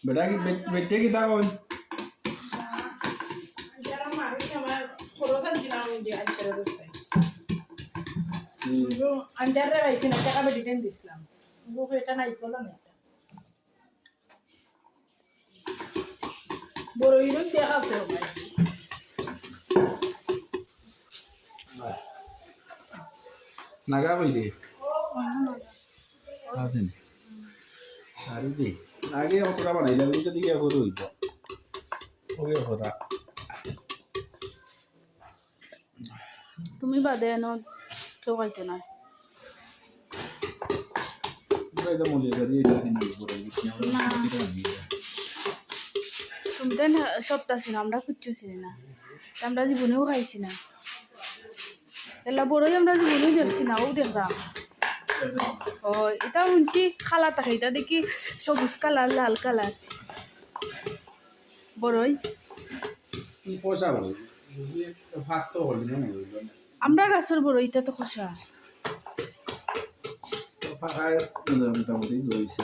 বেটা কি বেটে কি তখন যারা মারিস আমার খরচ আনছিলাম আমি দিয়ে আনছিল দোস্তাই আনজারে পাইছি না টাকা বেটিটেন দিছিলাম বুকে এটা নাই করলো না এটা বড় হিরোইন দেখাতে হবে নাগা বইলে আছেন আর দি আগে অতটা বানাইলাম এটা দিকে করে হইব ওকে হরা তুমি বাদে এনো কেউ খাইতে না এটা মনে করি এটা সিন করে দিচ্ছি আমরা তুমি তো সপ্তাহ ছিল আমরা কিচ্ছু ছিল না আমরা জীবনেও খাইছি না এলা বড়ই আমরা জীবনেও দেখছি না ও দেখলাম ও এটা শুনছি খালা থাকে এটা দেখি সবুজ কালার লাল কালার বড়ই পয়সা বলে ভাগ তো হল না আমরা গাছের বড়ই এটা তো খসা ফাঁকায় মোটামুটি রয়েছে